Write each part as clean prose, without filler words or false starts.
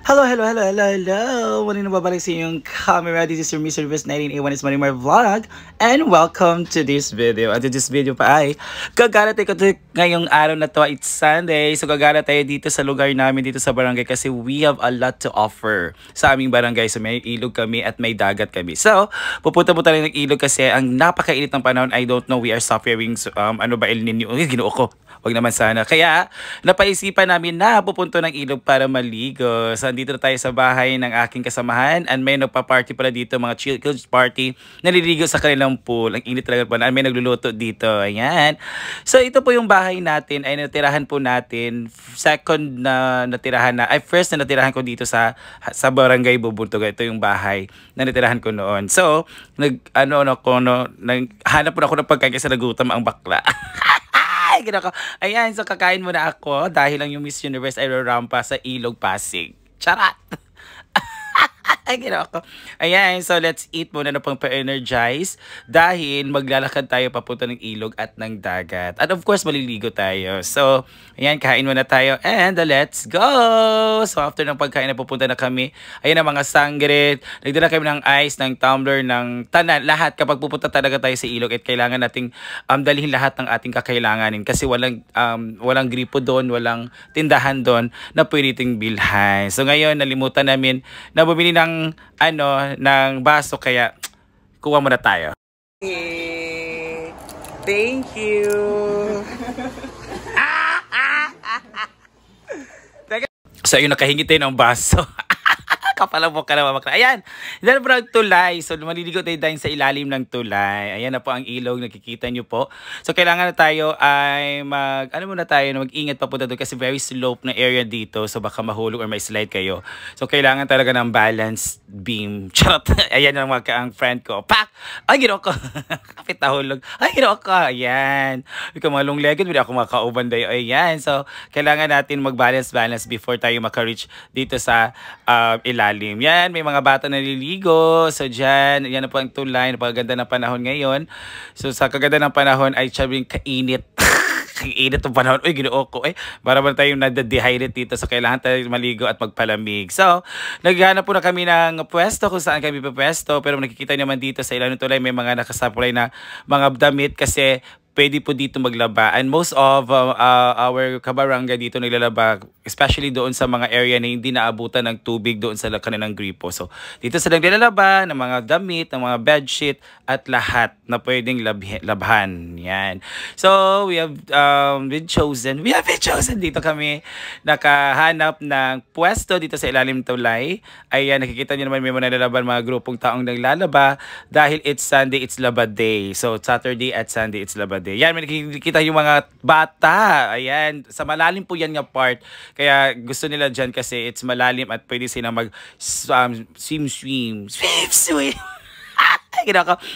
Hello, hello, hello, hello, hello! Muli na babalik sa inyong camera. This is your Mr. Vis 1981 is Marimar Vlog. And welcome to this video. At this video pa ay gagana tayo ngayong araw na to. It's Sunday. So gagana tayo dito sa lugar namin dito sa barangay kasi we have a lot to offer sa aming barangay. So may ilog kami at may dagat kami. So pupunta mo tayo ng ilog kasi ang napakainit ng panahon. I don't know, we are suffering El Nino. Ginoo ko. Wag naman sana. Kaya napaisipan namin na pupunta ng ilog para maligo. So dito na tayo sa bahay ng aking kasamahan and may nagpa-party pala dito, mga chill party, naliligo sa kanilang pool. Ang init talaga pa, may nagluluto dito. Ayan. So ito po yung bahay natin, ay natirahan po natin. Second na natirahan na, first na natirahan ko dito sa barangay Bubuntuga. Ito yung bahay na natirahan ko noon. So naghanap po na ako ng pagkain kasi nagutom ang bakla. Ayan, so kakain muna ako dahil lang yung Miss Universe ay rarampa sa Ilog Pasig. Charat! Ay, ginako. Ayan, so let's eat muna na pang pa-energize dahil maglalakad tayo papunta ng ilog at ng dagat. At of course, maliligo tayo. So, ayan, kain muna tayo and let's go! So, after ng pagkain na pupunta na kami, ayan ang mga sangre. Nagdala kami ng ice, ng tumbler, ng tanan, lahat. Kapag pupunta talaga tayo sa ilog at kailangan nating dalhin lahat ng ating kakailanganin kasi walang gripo doon, walang tindahan doon na pwede ting bilhan. So, ngayon, nalimutan namin na bumili ng baso kaya kuha muna tayo. Hey, thank you. So yun, nakahingi tayo ng baso. Kapalabok ka naman makla. Ayan, dahil po ang tulay. So maliligo tayo dahil sa ilalim ng tulay. Ayan na po ang ilog, nakikita nyo po. So kailangan na tayo ay mag-ingat pa po doon kasi very slope na area dito. So baka mahulog or may slide kayo. So kailangan talaga ng balance beam. Charot. Ayan ang ang friend ko. Pak! Ay, ginawa ko. Kapit na hulog. Ay, ginawa ko. Ayan. Ikaw mga long legged, hindi ako makauban dayo. Ayan. So kailangan natin mag-balance before tayo maka-reach dito sa ilalim. Yan, may mga bata naliligo. So dyan, yan na po ang tulay. Napakaganda ng panahon ngayon. So sa kaganda ng panahon ay sabihin kainit. Kainit ng panahon. Uy, ginoo ko. Para ba tayong nade-dehydrate dito. So kailangan tayo maligo at magpalamig. So, naghanap po na kami ng pwesto kung saan kami pwesto. Pero nakikita naman dito sa ilalim ng tulay may mga nakasupply na mga damit kasi pwede po dito maglaba. And most of our kabarangay dito naglalaba, especially doon sa mga area na hindi naabutan ng tubig doon sa kanilang gripo. So, dito sila naglalaba ng mga damit, ng mga bedsheet, at lahat na pwedeng labhan. Yan. So, we have been chosen. Dito kami nakahanap ng pwesto dito sa ilalim ng tulay. Ayan, nakikita niyo naman may mga nalalaban, mga grupong taong naglalaba dahil it's Sunday, it's Laba Day. So, Saturday at Sunday, it's Laba Day. Yan, may nakikita yung mga bata. Ayan, sa malalim po yan nga part. Kaya gusto nila dyan kasi it's malalim at pwede sila swim.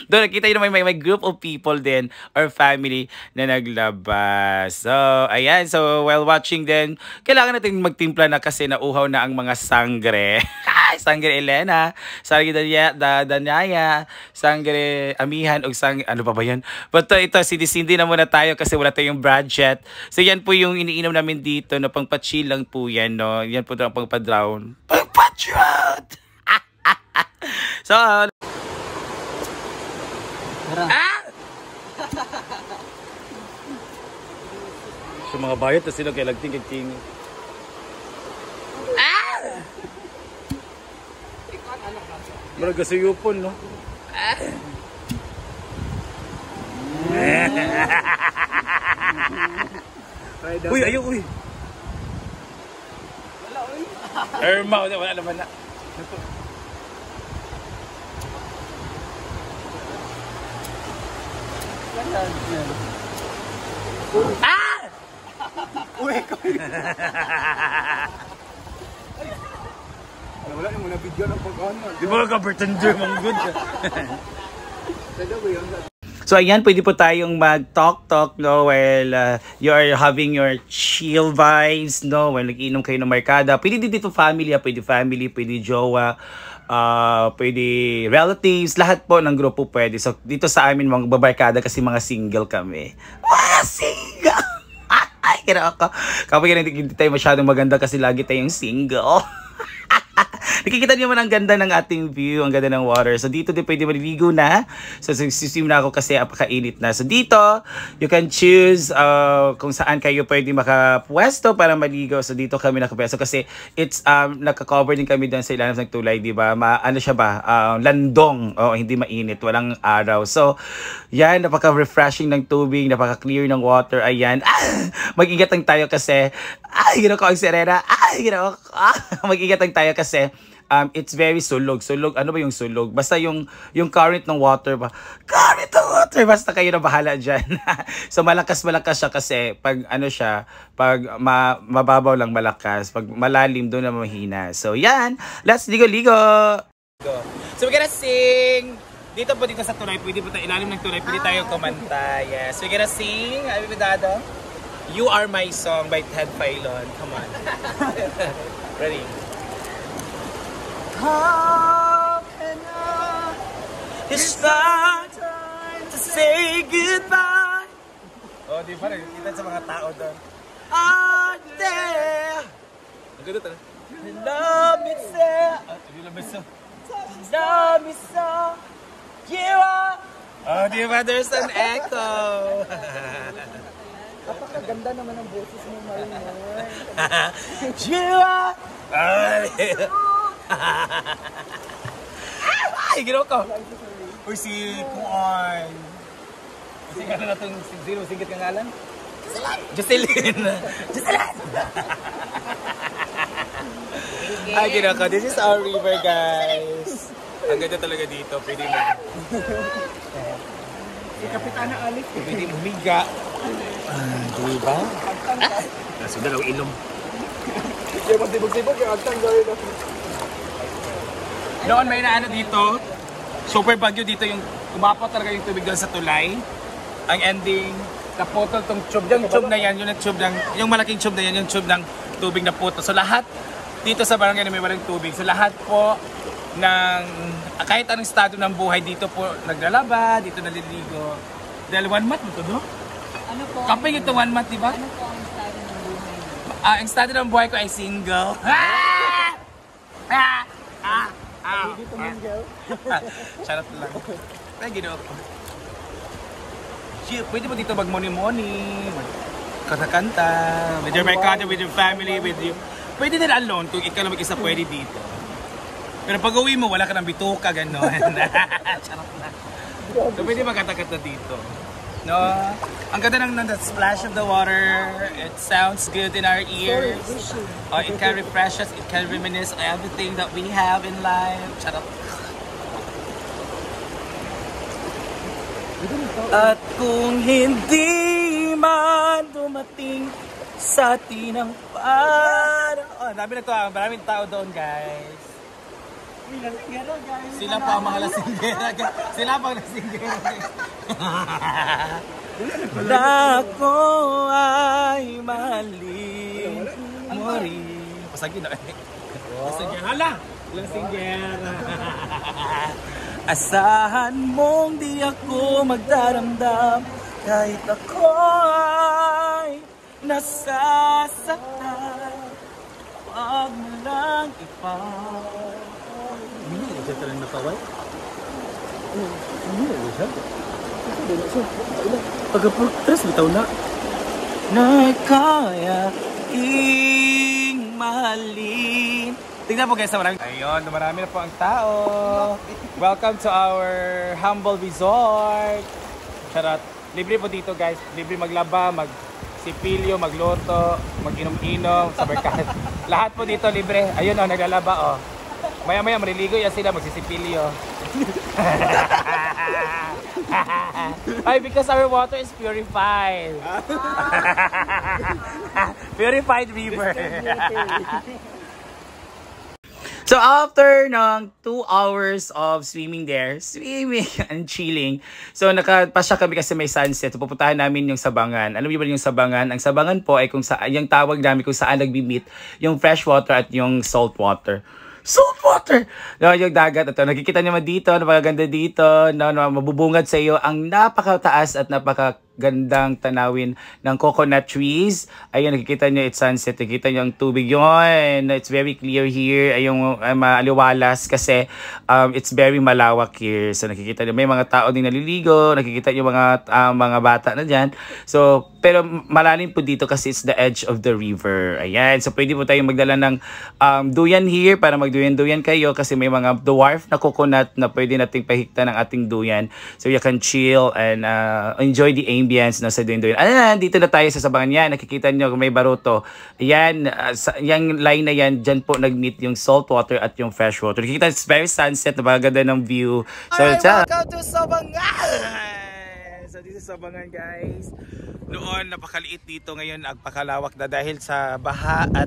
Doon nakita nyo naman may group of people din or family na naglabas. So, ayan. So, while watching din, kailangan natin magtimpla na kasi nauhaw na ang mga sangre. Sangre Elena, sangre Danaya, sangre Amihan, o sangre, ano pa ba yan? But ito, sindi na muna tayo kasi wala tayong budget. So, yan po yung iniinom namin dito na pang-chill lang po yan, no? Yan po ang pang-drown. Pang-drown! So, so mga bayot na sila kay lagting-king. Marag kasiyupon, no? Uy, ayaw, uy! Wala, uy! Wala naman na. Uy, wala yung muna video ng pag-ano. Di ba ka-pretender mong good? So ayan, pwede po tayong mag-talk, no? While you are having your chill vibes, no? While nag-inom kayo ng markada. Pwede dito family, pwede jowa, pwede relatives, lahat po ng grupo pwede. So dito sa amin mga babarkada kasi mga single kami. Mga single! Ay, kira ako. Kapag hindi tayo masyadong maganda kasi lagi tayong single. Nakikita niyo man ang ganda ng ating view, ang ganda ng water. So dito din pwede maliligo na. So swim na ako kasi apakainit na. So dito, you can choose kung saan kayo pwede makapwesto para maligo. So dito kami nakapwesto kasi it's naka-cover din kami doon sa ilalim ng tulay, di ba? Ano siya ba? Landong. Hindi mainit, walang araw. So yan, napaka-refreshing ng tubig, napaka-clear ng water. Ayan. Mag-ingat lang tayo kasi ginawa ko ang sirena. Mag-ingat lang tayo kasi it's very sulog. Sulog, ano ba yung sulog? Basta yung current ng water ba? Current ng water! Basta kayo na bahala dyan. So malakas siya kasi pag ano siya, pag mababaw lang malakas. Pag malalim doon na mahina. So yan, let's ligo-ligo! So we're gonna sing! Dito sa tulay, pwede po tayo ilalim ng tulay, pwede tayo kumanta. Yes, we're gonna sing. Ay, Bidado. You Are My Song by Ted Filon. Come on. Ready? Half and it's not time to say goodbye. Oh, di ba? Nakikita sa mga tao doon. Out there. Ang ganda talaga. Love me so. Love me so. Love me so. You are. Oh, di ba? There's an echo. Napakaganda naman ang boses mo, Marimar. You are. Ay, ginawa ko. Uy, si Kuan. Kasi nga na itong zero, singkit kang ngalan? Jocelyn! Jocelyn! Ay, ginawa ko. This is our river, guys. Ang ganda talaga dito. Pwede mo. Si Kapitana Alif. Pwede mo humiga. Diba? Nasundan ang ilong. Kaya magsibog-sibog yung agtang gawin ako. Noon may naano dito, super bagyo dito yung umapot talaga yung tubig doon sa tulay. Ang ending, naputol tong tube. Yung tube na yan, yung malaking tube na yan, yung tube ng tubig na puto. So lahat dito sa barangay na may walang tubig. So lahat po ng, kahit anong estado ng buhay dito po naglalaba, dito naliligo. Dahil 1 month mo to, no? Ano po? Kapag ito 1 month, diba? Ano po ang estado ng buhay? Ang estado ng buhay ko ay single. Hindi tumingaw. Charot lang. Ay, ginawa ko. Pwede mo dito mag-money-money, kanta-kanta, with your barkada, with your family, with you. Pwede din alone kung ikaw lang mag-isa pwede dito. Pero pag uwi mo, wala ka ng bituka, gano'n. Charot lang. So pwede magkanta-kanta dito. No? Ang ganda ng the splash of the water. It sounds good in our ears. It can refresh us. It can reminisce everything that we have in life. Charot. At kung hindi man dumating sa atin ang panahon. Maraming tao doon, guys. Lasinggero, guys. Sila pa ang mga lasinggera. Sila pa ang lasinggera. Na ako ay mahalin mo rin. Pasagin na eh. Lasinggera. Hala! Lasinggera. Asahan mong di ako magdaramdam kahit ako ay nasasaktan. Huwag mo lang Hindi ka lang nakaway? Hindi na siya. Pagka-protest, bitaw na. Na kaya ing mahalin. Tingnan po guys, ayun, marami na po ang tao. Welcome to our humble resort. Charot. Libre po dito guys. Libre maglaba, magsipilyo, magluto, mag-inom-inom sa barkada. Lahat po dito libre. Ayun o, naglalaba o. Maya-maya mariligo yan sila, magsisipilyo. Ay, because our water is purified. Purified river. So after ng 2 hours of swimming and chilling, so nakapasya kami kasi may sunset. So pupuntahan namin yung Sabangan. Alam niyo ba yung Sabangan? Ang Sabangan po ay kung saan, yung tawag namin kung saan nagbi-meet yung fresh water at yung salt water. Salt water! No, yung dagat ito. Nakikita niyo dito, napakaganda dito, no, mabubungad sa iyo ang napakataas at napakagandang tanawin ng coconut trees. Ayun, nakikita nyo, it's sunset. Nakikita nyo ang tubig yun. It's very clear here. Ayun, maliwalas kasi it's very malawak here. So, nakikita nyo, may mga tao din naliligo. Nakikita nyo mga bata na dyan. So, pero malalim po dito kasi it's the edge of the river. Ayan. So, pwede po tayong magdala ng duyan here para magduyan-duyan kayo kasi may mga dwarf na coconut na pwede nating pahikta ng ating duyan. So, you can chill and enjoy the ambience na sa duyan-duyan. Ayan, dito na tayo sa Sabangan yan. Nakikita nyo may baruto. Ayan, yung line na yan, dyan po nag-meet yung salt water at yung fresh water. Nakikita, it's very sunset. Napakaganda ng view. So, Alright, welcome to Sabangan! So this is Sabangan, guys. Noon napakaliit dito, ngayon nagpakalawak na dahil sa baha at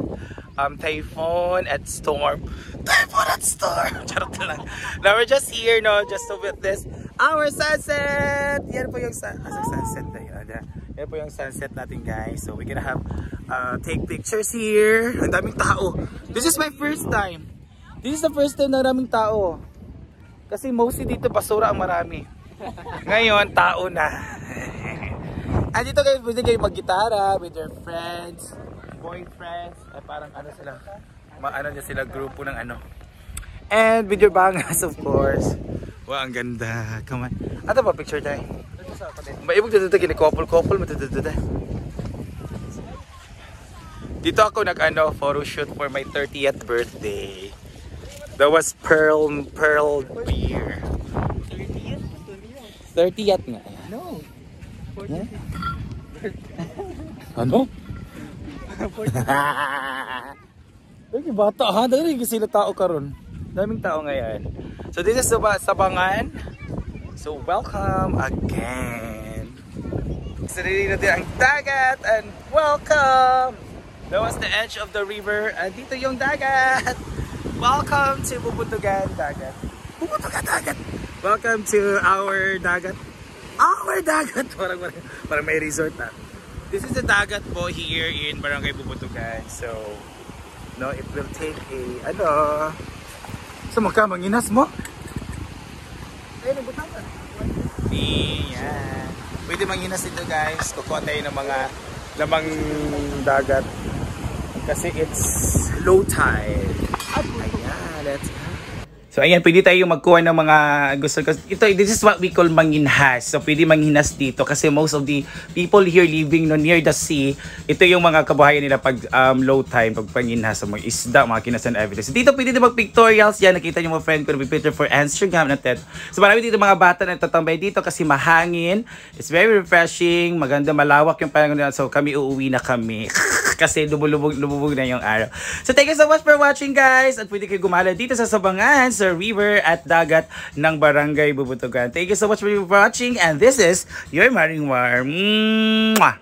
typhoon at storm. Typhoon at storm! Charot lang. Now we're just here, no, just to witness our sunset! Yan po yung sunset na yun. Yan po yung sunset natin, guys. So we're gonna have take pictures here. Ang daming tao. This is my first time. This is the first time na maraming tao. Kasi mostly dito basura ang marami. Ngayon, tao na. Andito kayo, pwede kayo mag-gitara with your friends, boyfriends, ay parang ano sila, ano niya sila, grupo ng ano. And with your bangas, of course. Wow, ang ganda. Come on. Ato ba, picture tayo? Maibog dito tayo, couple-couple, matutututay. Dito ako nag-ano, photoshoot for my 30th birthday. That was Pearl Beer. 30th nga. No. Huh? Ano? Dagi bata ha, dagi sila tao karon. Daming tao ngayon. So this is Sabangan. So welcome again. Sarili natin ang dagat and welcome. That was the edge of the river and dito yung dagat. Welcome to Bubutugan Dagat. Bubutugan Dagat. Welcome to our dagat. Our dagat! Parang may resort na. This is the dagat po here in Barangay Bubutugan. So, no, it will take a, so manginas mo? Ayun, nagbutan ka. Yan. Pwede manginas dito, guys. Kukuha tayo ng mga lamang dagat. Kasi it's low tide. Ayan, let's go. So ayan, pwede tayo magkuha ng mga gusto. This is what we call manginhas. So pwede manghinas dito kasi most of the people here living near the sea, ito yung mga kabuhayan nila pag low time, pag panginhas, mga isda, mga kinasan evidence. Dito pwede din mag-pictorials yan. Nakita nyo mga friend ko na picture for Instagram natin. So marami dito mga bata na tatambay dito kasi mahangin. It's very refreshing, maganda, malawak yung panahon nila. So kami uuwi na kami. Kasi lumubog na yung araw. So thank you so much for watching, guys. At pwede kayo gumala dito sa Sabangan, sa river at dagat ng Barangay Bubutugan. Thank you so much for watching. And this is your Maring War. Mwah!